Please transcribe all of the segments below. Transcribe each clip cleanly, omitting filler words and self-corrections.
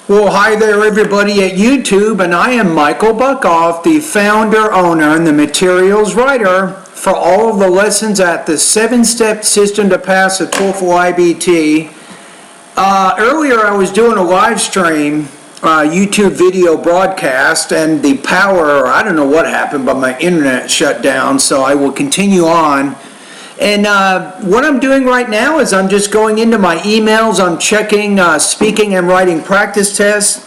Well, hi there everybody at YouTube, and I am Michael Buckoff, the founder, owner, and the materials writer for all of the lessons at the 7-Step System to Pass the TOEFL IBT. Earlier I was doing a live stream, YouTube video broadcast, and the power, I don't know what happened, but my internet shut down, so I will continue on. And what I'm doing right now is I'm just going into my emails. I'm checking speaking and writing practice tests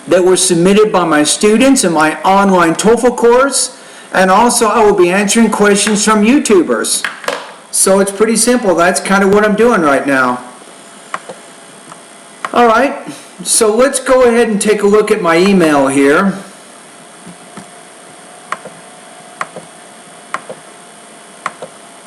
that were submitted by my students in my online TOEFL course. And also I will be answering questions from YouTubers. So it's pretty simple. That's kind of what I'm doing right now. Alright, so let's go ahead and take a look at my email here.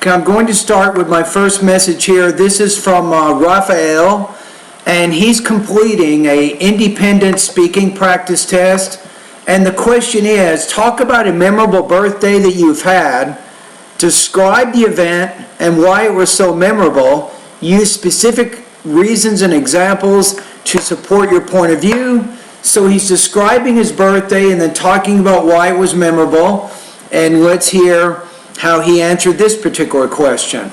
I'm going to start with my first message here. This is from Raphael, and he's completing an independent speaking practice test. And the question is, talk about a memorable birthday that you've had, describe the event and why it was so memorable, use specific reasons and examples to support your point of view. So he's describing his birthday and then talking about why it was memorable. And let's hear how he answered this particular question.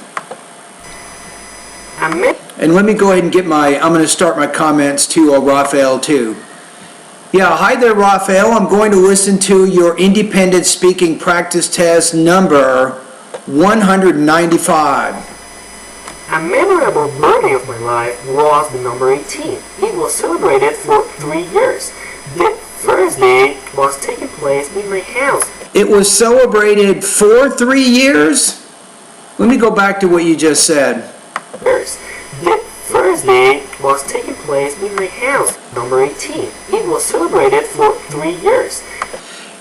And let me go ahead and get I'm going to start my comments to Raphael too. Yeah, hi there Raphael. I'm going to listen to your independent speaking practice test number 195. A memorable birthday of my life was the number 18. It was celebrated for 3 years. The first day was taking place in my house. It was celebrated for 3 years? Let me go back to what you just said. The first day was taking place in my house, number 18. It was celebrated for 3 years.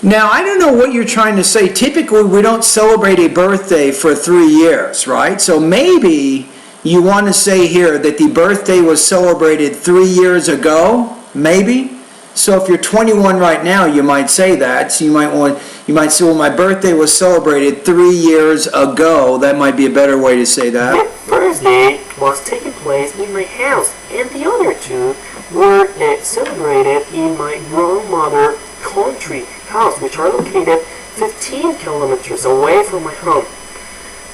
Now, I don't know what you're trying to say. Typically, we don't celebrate a birthday for 3 years, right? So maybe you want to say here that the birthday was celebrated 3 years ago, maybe? So if you're 21 right now, you might say that. So you might say, well, my birthday was celebrated 3 years ago. That might be a better way to say that. The first day was taking place in my house, and the other two were celebrated in my grandmother's country house, which are located 15 kilometers away from my home.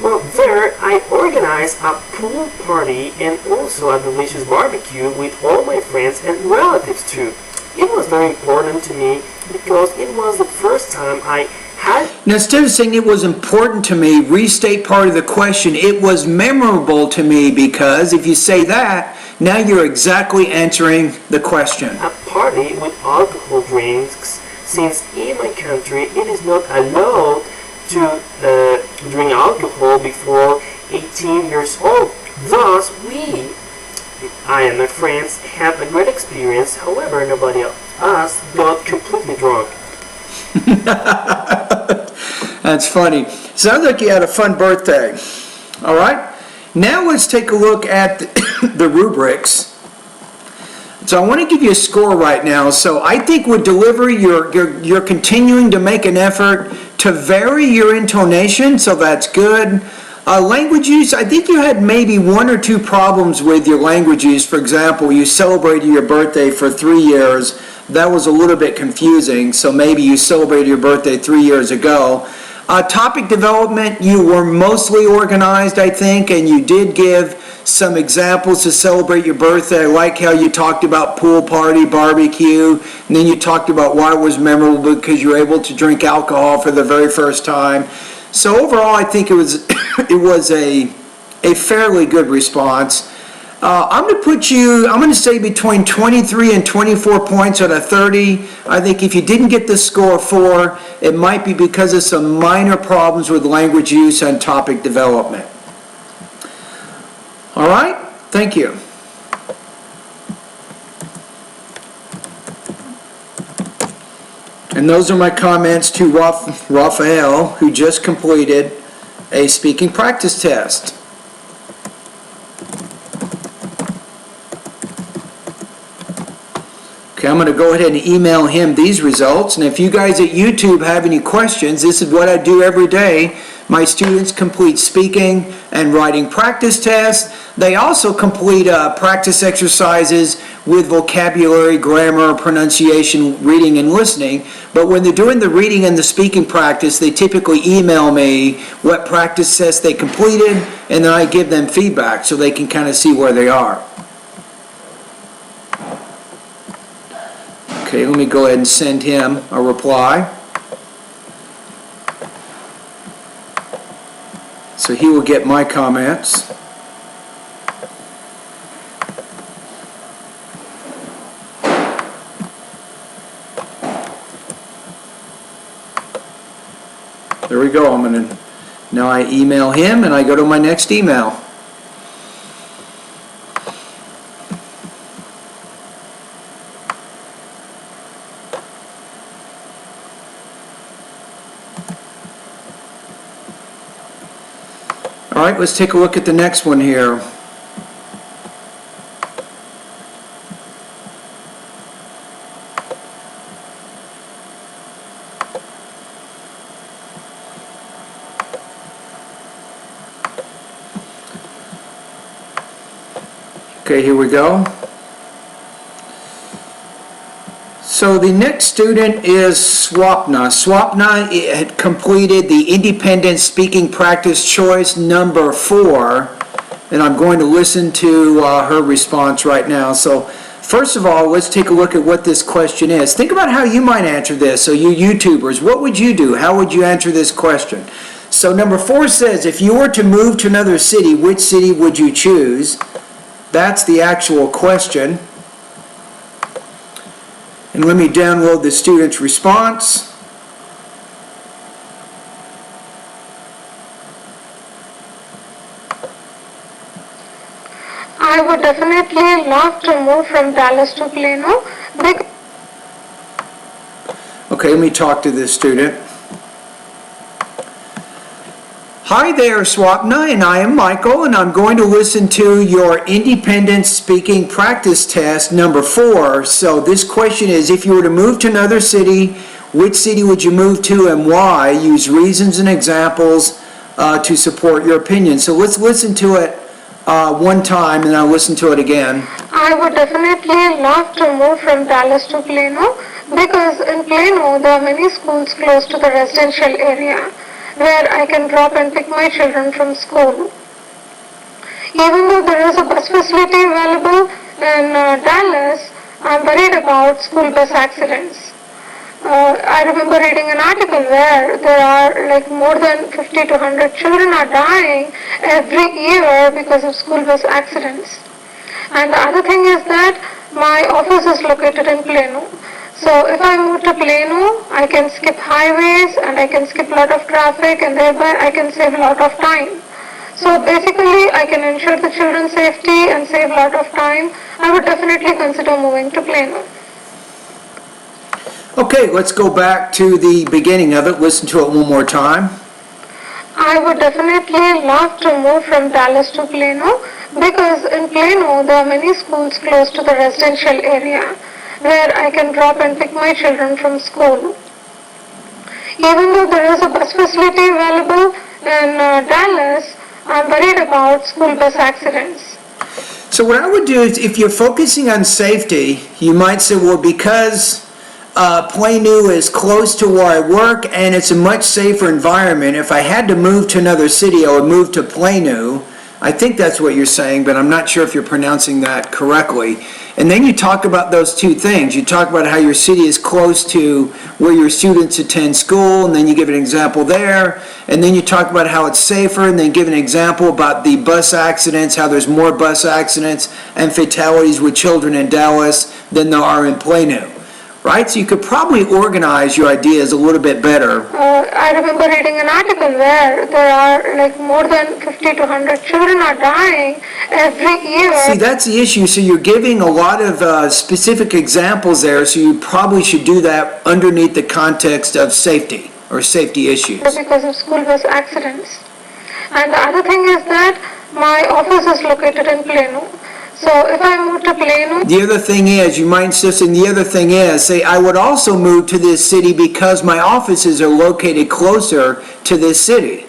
Well, there I organized a pool party and also a delicious barbecue with all my friends and relatives too. It was very important to me because it was the first time I had... Now, instead of saying it was important to me, restate part of the question. It was memorable to me because if you say that, now you're exactly answering the question. A party with alcohol drinks, since in my country it is not allowed to drink alcohol before 18 years old. Thus, I and my friends had a great experience. However, nobody of us got completely drunk. That's funny. Sounds like you had a fun birthday. All right. Now let's take a look at the rubrics. So I want to give you a score right now. So I think with delivery, you're continuing to make an effort to vary your intonation. So that's good. Language use, I think you had maybe 1 or 2 problems with your language use. For example, you celebrated your birthday for 3 years. That was a little bit confusing, so maybe you celebrated your birthday 3 years ago. Topic development, you were mostly organized, I think, and you did give some examples to celebrate your birthday. I like how you talked about pool party, barbecue, and then you talked about why it was memorable because you were able to drink alcohol for the very first time. So overall, I think it was a fairly good response. I'm going to say between 23 and 24 points out of 30. I think if you didn't get the score 4, it might be because of some minor problems with language use and topic development. All right, thank you. And those are my comments to Raphael, who just completed a speaking practice test. Okay, I'm going to go ahead and email him these results. And if you guys at YouTube have any questions, this is what I do every day. My students complete speaking and writing practice tests. They also complete practice exercises with vocabulary, grammar, pronunciation, reading, and listening. But when they're doing the reading and the speaking practice, they typically email me what practice tests they completed, and then I give them feedback so they can kind of see where they are. Okay, let me go ahead and send him a reply. So he will get my comments. There we go. Now I email him and I go to my next email. All right, let's take a look at the next one here. Okay, here we go. So the next student is Swapna. Swapna had completed the independent speaking practice choice number 4, and I'm going to listen to her response right now. So first of all, let's take a look at what this question is. Think about how you might answer this. So you YouTubers, what would you do? How would you answer this question? So number 4 says, if you were to move to another city, which city would you choose? That's the actual question. And let me download the student's response. I would definitely love to move from Dallas to Plano. Okay, let me talk to this student. Hi there, Swapna, and I am Michael, and I'm going to listen to your independent speaking practice test number 4. So this question is, if you were to move to another city, which city would you move to and why? Use reasons and examples to support your opinion. So let's listen to it one time, and I'll listen to it again. I would definitely love to move from Dallas to Plano because in Plano there are many schools close to the residential area where I can drop and pick my children from school. Even though there is a bus facility available in Dallas, I'm worried about school bus accidents. I remember reading an article where there are like more than 50 to 100 children are dying every year because of school bus accidents. And the other thing is that my office is located in Plano. So if I move to Plano, I can skip highways and I can skip a lot of traffic, and thereby I can save a lot of time. So basically I can ensure the children's safety and save a lot of time. I would definitely consider moving to Plano. Okay, let's go back to the beginning of it. Listen to it one more time. I would definitely love to move from Dallas to Plano because in Plano there are many schools close to the residential area where I can drop and pick my children from school. Even though there is a bus facility available in Dallas, I'm worried about school bus accidents. So what I would do is, if you're focusing on safety, you might say, well, because Plano is close to where I work and it's a much safer environment, if I had to move to another city, I would move to Plano. I think that's what you're saying, but I'm not sure if you're pronouncing that correctly. And then you talk about those two things. You talk about how your city is close to where your students attend school, and then you give an example there. And then you talk about how it's safer, and then give an example about the bus accidents, how there's more bus accidents and fatalities with children in Dallas than there are in Plano. Right? So you could probably organize your ideas a little bit better. I remember reading an article where there are like more than 50 to 100 children are dying every year. See, that's the issue. So you're giving a lot of specific examples there, so you probably should do that underneath the context of safety or safety issues. Because of school bus accidents. And the other thing is that my office is located in Plano. So if I move to Plano... The other thing is, you might insist, and the other thing is, say, I would also move to this city because my offices are located closer to this city.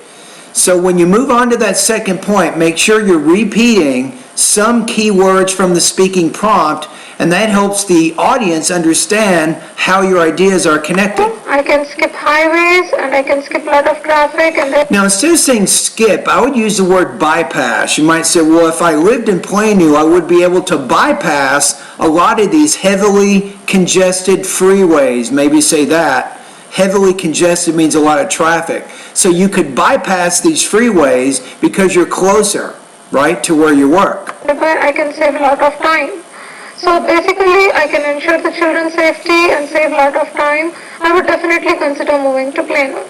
So when you move on to that second point, make sure you're repeating some key words from the speaking prompt, and that helps the audience understand how your ideas are connected. I can skip highways and I can skip a lot of traffic and then Now, instead of saying skip, I would use the word bypass. You might say, well, if I lived in Plainview, I would be able to bypass a lot of these heavily congested freeways. Maybe say that. Heavily congested means a lot of traffic. So you could bypass these freeways because you're closer, right, to where you work. I can save a lot of time. So basically, I can ensure the children's safety and save a lot of time. I would definitely consider moving to Plano.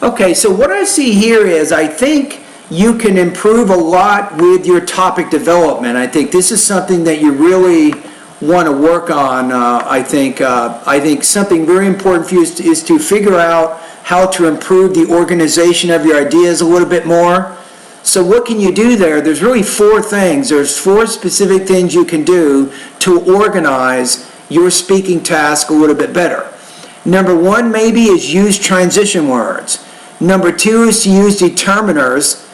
Okay, so what I see here is I think you can improve a lot with your topic development. I think this is something that you really want to work on. I think something very important for you is to figure out how to improve the organization of your ideas a little bit more. So what can you do there? There's really four things. There's four specific things you can do to organize your speaking task a little bit better. Number one maybe is use transition words. Number two is to use determiners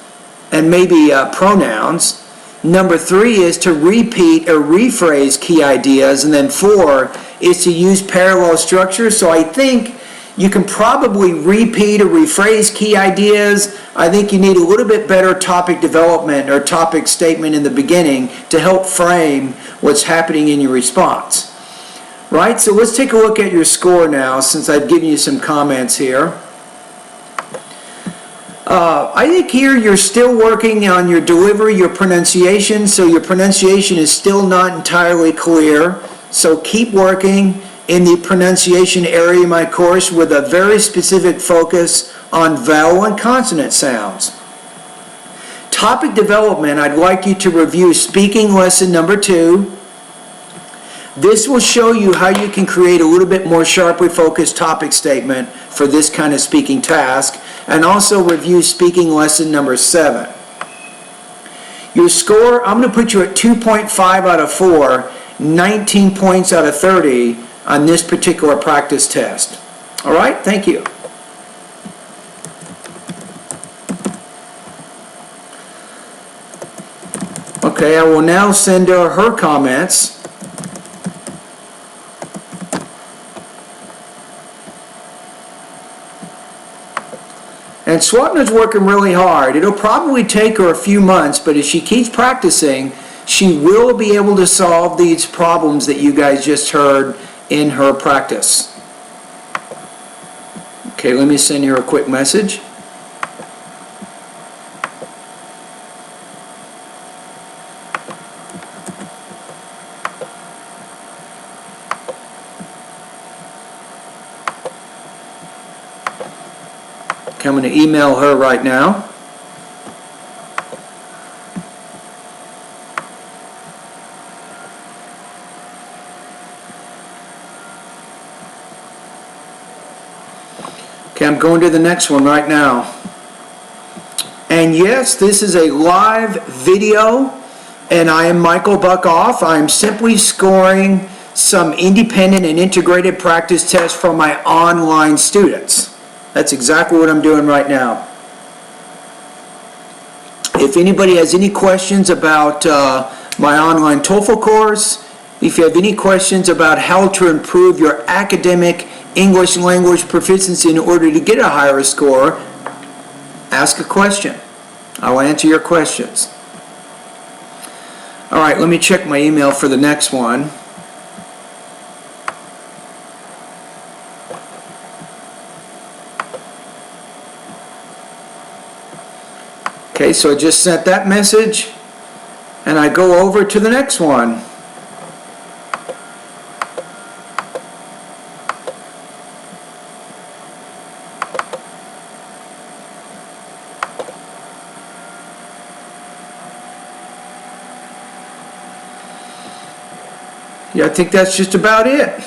and maybe pronouns. Number three is to repeat or rephrase key ideas. And then four is to use parallel structure. So I think you can probably repeat or rephrase key ideas. I think you need a little bit better topic development or topic statement in the beginning to help frame what's happening in your response. Right, so let's take a look at your score now since I've given you some comments here. I think here you're still working on your delivery, your pronunciation, so your pronunciation is still not entirely clear. So keep working in the pronunciation area of my course with a very specific focus on vowel and consonant sounds. Topic development, I'd like you to review speaking lesson number 2. This will show you how you can create a little bit more sharply focused topic statement for this kind of speaking task, and also review speaking lesson number 7. Your score, I'm going to put you at 2.5 out of 4, 19 points out of 30 on this particular practice test. All right, thank you. Okay, I will now send her comments. And Swapna's working really hard. It'll probably take her a few months, but if she keeps practicing, she will be able to solve these problems that you guys just heard in her practice. Okay, let me send her a quick message. I'm going to email her right now. Okay, I'm going to the next one right now. And yes, this is a live video, and I am Michael Buckoff. I'm simply scoring some independent and integrated practice tests for my online students. That's exactly what I'm doing right now. If anybody has any questions about my online TOEFL course, if you have any questions about how to improve your academic English language proficiency in order to get a higher score, ask a question. I will answer your questions. All right, let me check my email for the next one. Okay, so I just sent that message, and I go over to the next one. Yeah, I think that's just about it.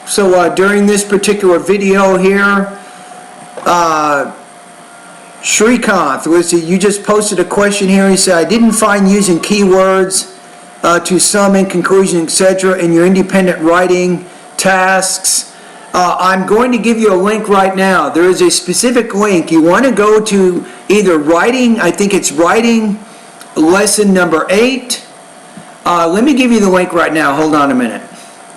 So during this particular video here, Shrikant, you just posted a question here. He said, I didn't find using keywords to sum in conclusion, etc. in your independent writing tasks. I'm going to give you a link right now. There is a specific link. You want to go to either writing, I think it's writing lesson number 8. Let me give you the link right now. Hold on a minute.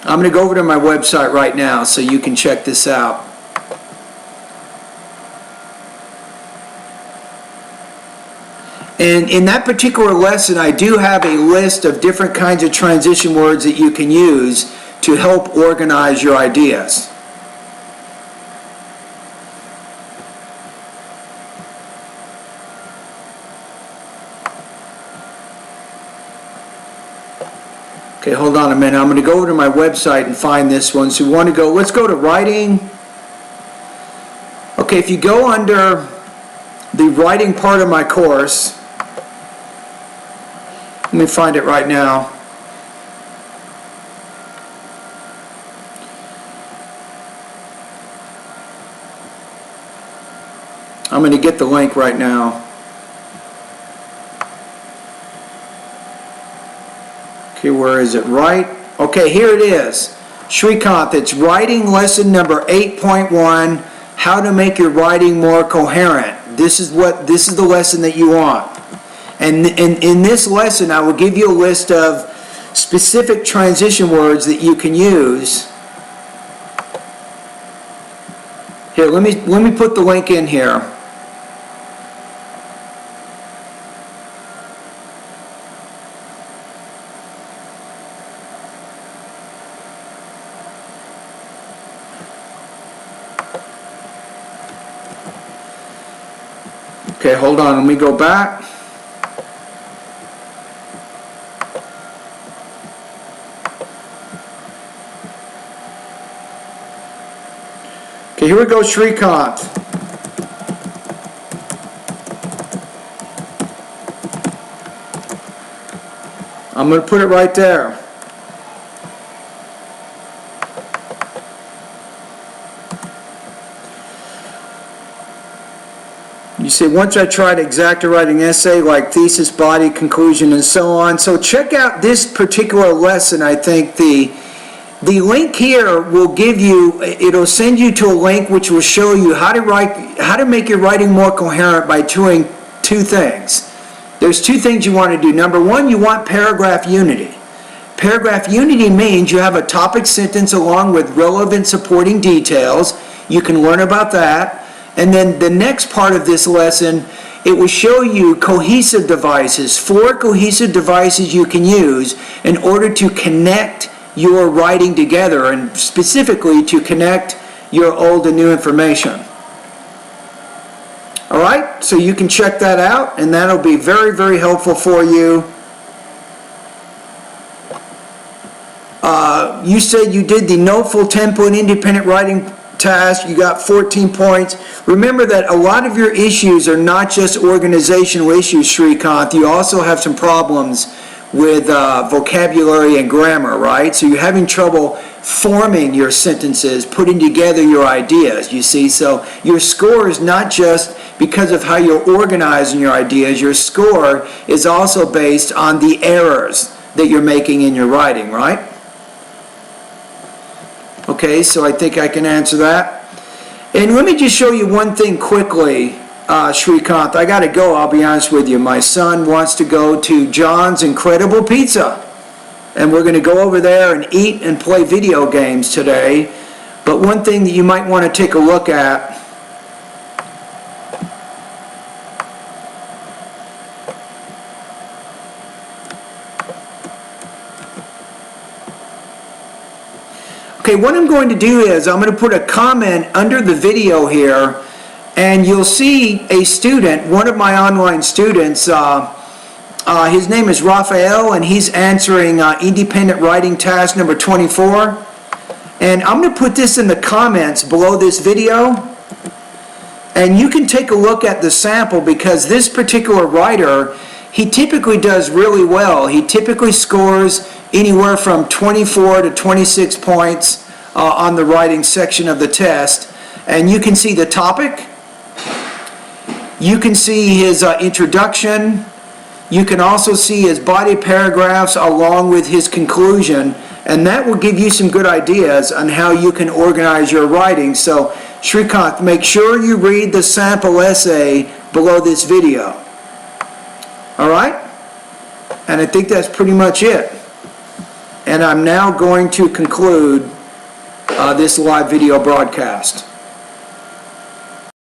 I'm going to go over to my website right now so you can check this out. And in that particular lesson, I do have a list of different kinds of transition words that you can use to help organize your ideas. Okay, hold on a minute. I'm going to go over to my website and find this one. So we want to go, let's go to writing. Okay, if you go under the writing part of my course, let me find it right now. I'm going to get the link right now. Okay, where is it? Right? Okay, here it is. Srikanth, it's writing lesson number 8.1, how to make your writing more coherent. This is the lesson that you want. And in this lesson, I will give you a list of specific transition words that you can use. Here, let me put the link in here. Okay, hold on, let me go back. Okay, here we go, Srikanth. I'm going to put it right there. You see, once I tried exacta writing essay like thesis, body, conclusion, and so on. So check out this particular lesson. I think the link here will give you, it'll send you to a link which will show you how to make your writing more coherent by doing two things. There's two things you want to do. Number one, you want paragraph unity. Paragraph unity means you have a topic sentence along with relevant supporting details. You can learn about that. And then the next part of this lesson, it will show you cohesive devices, 4 cohesive devices you can use in order to connect your writing together, and specifically to connect your old and new information. Alright, so you can check that out, and that'll be very, very helpful for you. You said you did the no full template independent writing task, you got 14 points. Remember that a lot of your issues are not just organizational issues, Srikanth. You also have some problems with vocabulary and grammar, right? So you're having trouble forming your sentences, putting together your ideas, you see. So your score is not just because of how you're organizing your ideas. Your score is also based on the errors that you're making in your writing, right? Okay, so I think I can answer that. And let me just show you one thing quickly, Srikanth. I got to go, I'll be honest with you. My son wants to go to John's Incredible Pizza. And we're going to go over there and eat and play video games today. But one thing that you might want to take a look at, okay, what I'm going to do is I'm going to put a comment under the video here, and you'll see a student, one of my online students, his name is Raphael, and he's answering independent writing task number 24. And I'm going to put this in the comments below this video, and you can take a look at the sample, because this particular writer, he typically does really well. He typically scores anywhere from 24 to 26 points on the writing section of the test. And you can see the topic, you can see his introduction, you can also see his body paragraphs along with his conclusion, and that will give you some good ideas on how you can organize your writing. So Srikanth, make sure you read the sample essay below this video. All right? And I think that's pretty much it. And I'm now going to conclude this live video broadcast.